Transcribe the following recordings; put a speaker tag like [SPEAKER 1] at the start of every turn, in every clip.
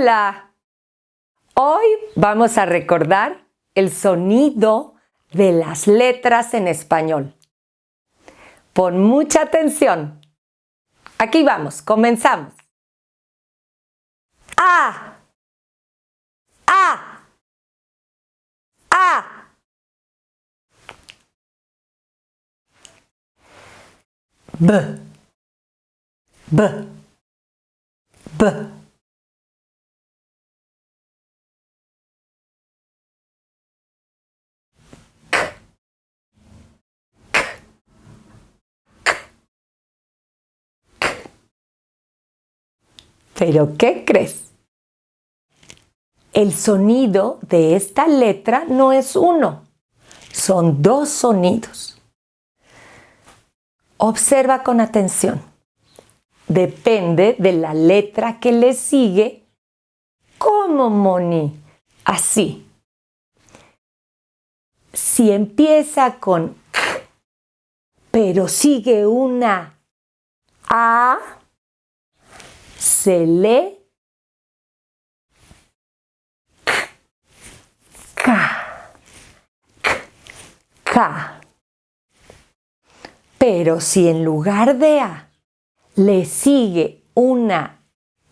[SPEAKER 1] Hola, hoy vamos a recordar el sonido de las letras en español. Pon mucha atención. Aquí vamos, comenzamos. A, A, A. B, B, B. ¿Pero qué crees? El sonido de esta letra no es uno, son dos sonidos. Observa con atención. Depende de la letra que le sigue. ¿Cómo, Moni? Así. Si empieza con K, pero sigue una A, se lee K, K. Pero si en lugar de A le sigue una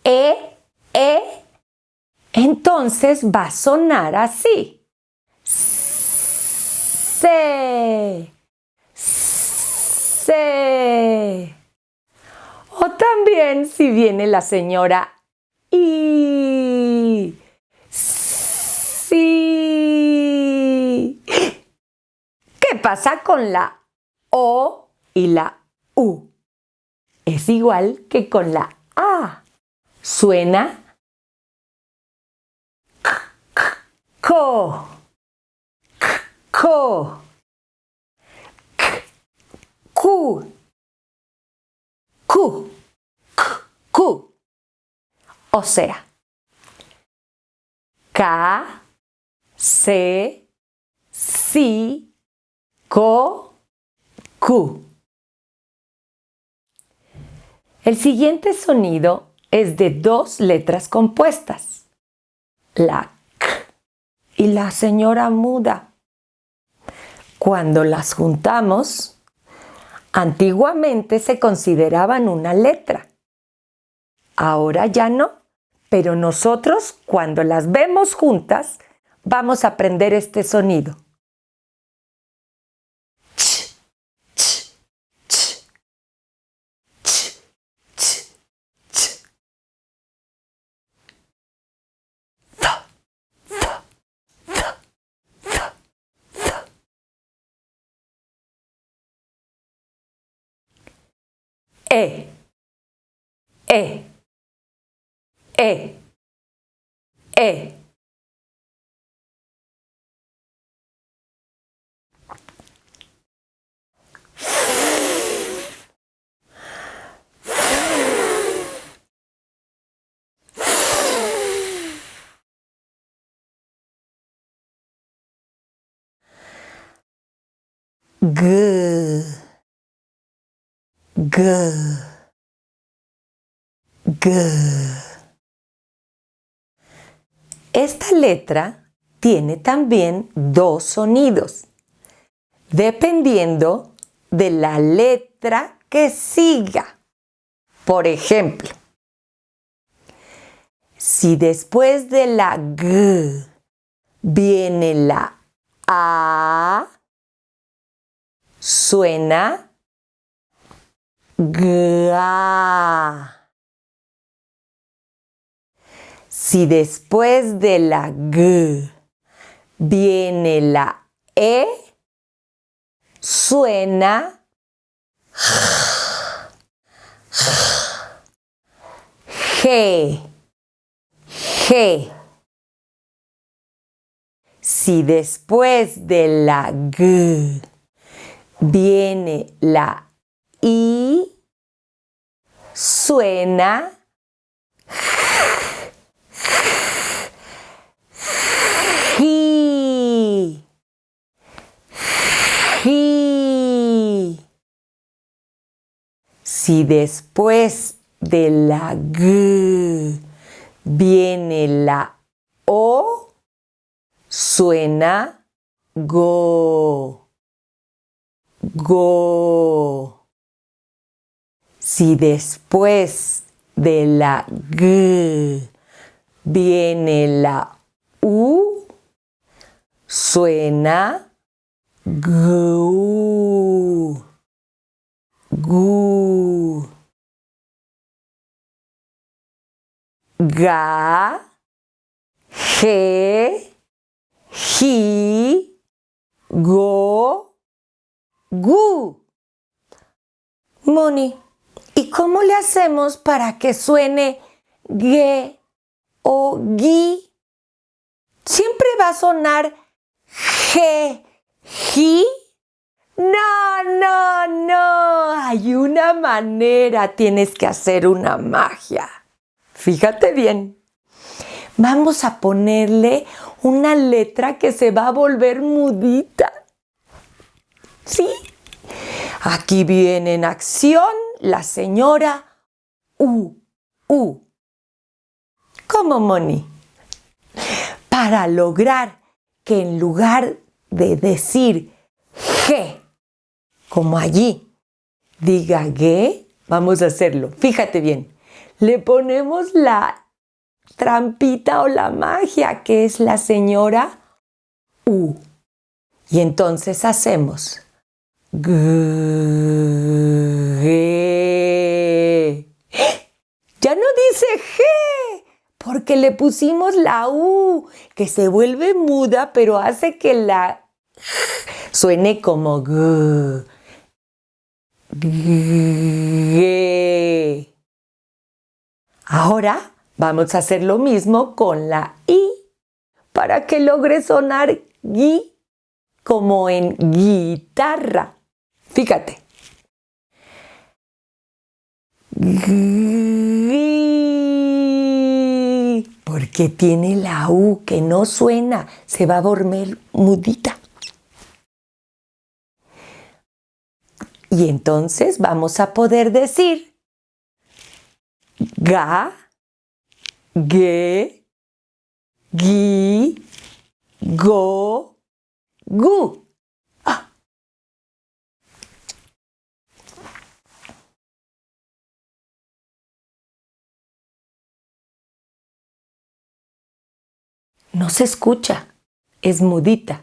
[SPEAKER 1] E, entonces va a sonar así. Se. O también si viene la señora I. Sí. ¿Qué pasa con la O y la U? Es igual que con la A. Suena co, co, cu, cu, cu. O sea, K, C, si, co, cu. El siguiente sonido es de dos letras compuestas, la K y la señora muda. Cuando las juntamos, antiguamente se consideraban una letra. Ahora ya no, pero nosotros cuando las vemos juntas vamos a aprender este sonido. Ch, ch, ch, ch, ch, ch. Th, th, th, th, th. E, E, E, E. G, G, G. Esta letra tiene también dos sonidos, dependiendo de la letra que siga. Por ejemplo, si después de la G viene la A, suena GA. Si después de la G viene la E, suena G, G. Si después de la G viene la I, suena Ji, Ji. Si después de la G viene la O, suena go, go. Si después de la G viene la U, suena gu, gu. Ga, ge, ji, go, gu. Moni, ¿y cómo le hacemos para que suene ge o gi? ¿Siempre va a sonar ge, ji? No, no, no. Hay una manera. Tienes que hacer una magia. Fíjate bien. Vamos a ponerle una letra que se va a volver mudita. ¿Sí? Aquí viene en acción la señora U. ¿Cómo, Moni? Para lograr que en lugar de decir G, como allí, diga G, vamos a hacerlo. Fíjate bien. Le ponemos la trampita o la magia que es la señora U. Y entonces hacemos G. Ya no dice G, porque le pusimos la U, que se vuelve muda, pero hace que la suene como G. G. Ahora vamos a hacer lo mismo con la I, para que logre sonar gui, como en guitarra. Fíjate. Gui, porque tiene la U que no suena, se va a volver mudita. Y entonces vamos a poder decir ga, ge, gi, go, gu. Ah. No se escucha, es mudita.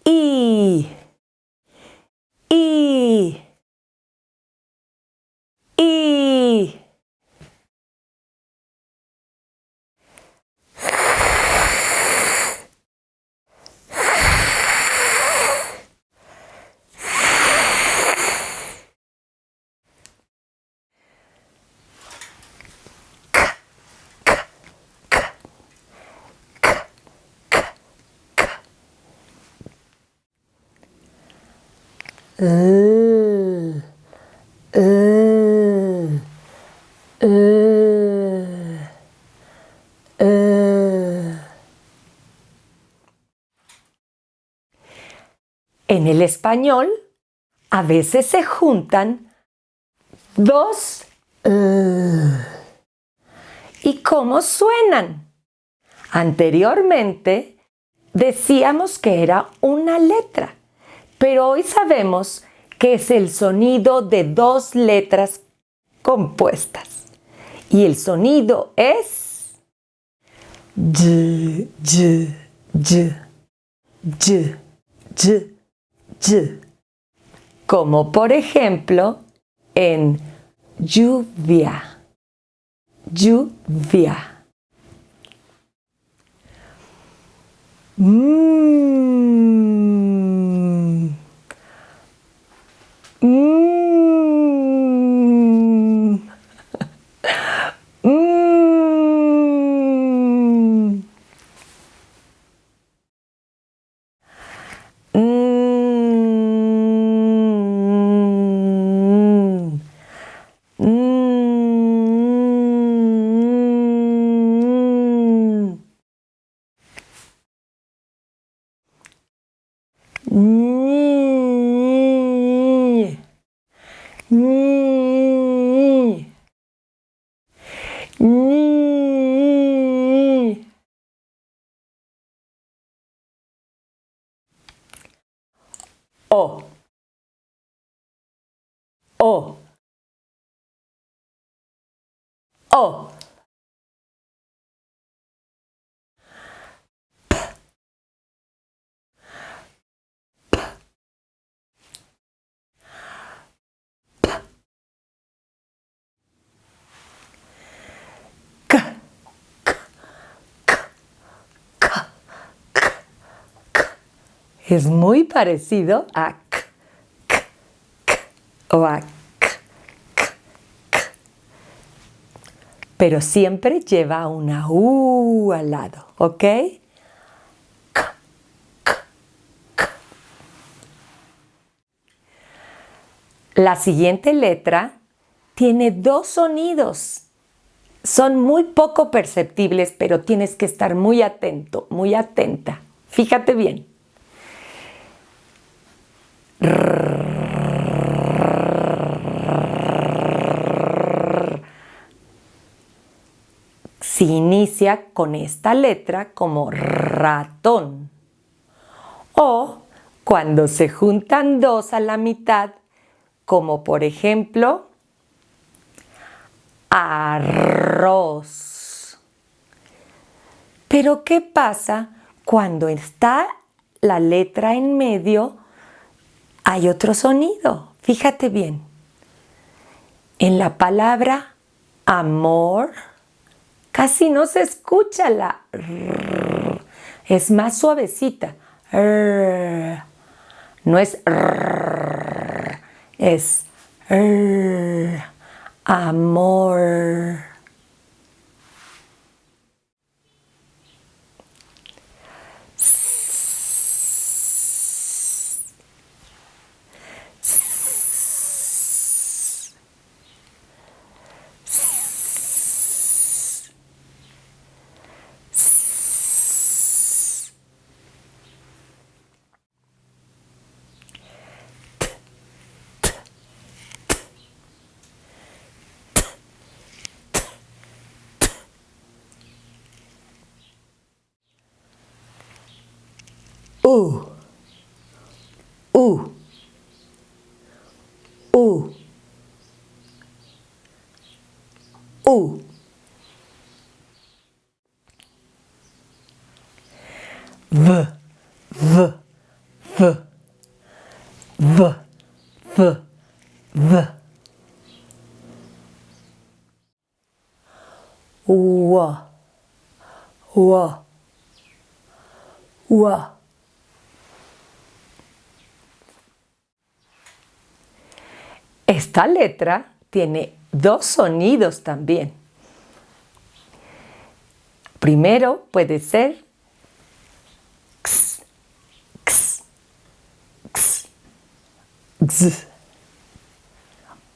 [SPEAKER 1] I, I, I. En el español, a veces se juntan dos ¿y cómo suenan? Anteriormente decíamos que era una letra, pero hoy sabemos que es el sonido de dos letras compuestas. Y el sonido es y, y, y, y, y, y. Como por ejemplo en lluvia, lluvia. Mm. Mm. Mm. Mm. Mm. Ñi. Ñi. O. O. O. Es muy parecido a k, k, k, o a k, k, k. Pero siempre lleva una U al lado, ¿ok? K, k, k. La siguiente letra tiene dos sonidos. Son muy poco perceptibles, pero tienes que estar muy atento, muy atenta. Fíjate bien. Se inicia con esta letra como ratón. O cuando se juntan dos a la mitad, como por ejemplo, arroz. Pero ¿qué pasa cuando está la letra en medio? Hay otro sonido. Fíjate bien. En la palabra amor casi no se escucha la r. Es más suavecita. R. No es r. Es r. Amor. U. U. U. U. V. V. V. V. V. V. Wa. Wa. Wa. Esta letra tiene dos sonidos también. Primero puede ser x, x, x, x.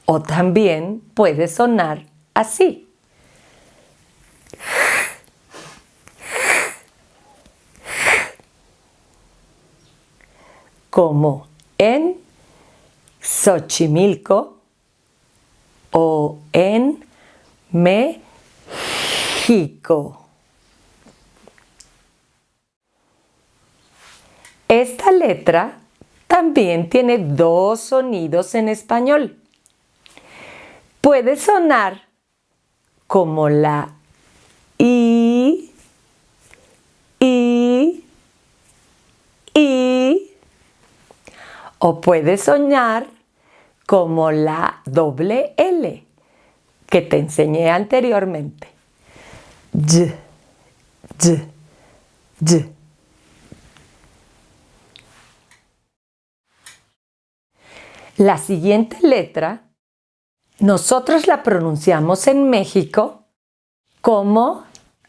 [SPEAKER 1] O también puede sonar así. Como en Xochimilco o en México. Esta letra también tiene dos sonidos en español. Puede sonar como la I, o puede sonar como la doble L que te enseñé anteriormente. Y, y, y. La siguiente letra, nosotros la pronunciamos en México como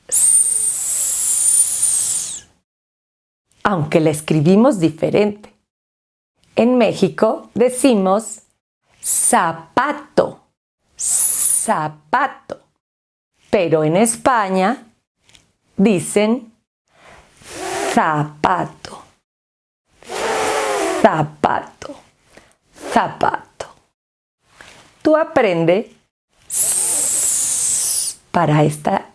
[SPEAKER 1] S, aunque la escribimos diferente. En México decimos zapato, zapato, pero en España dicen zapato, zapato, zapato. Tú aprende para esta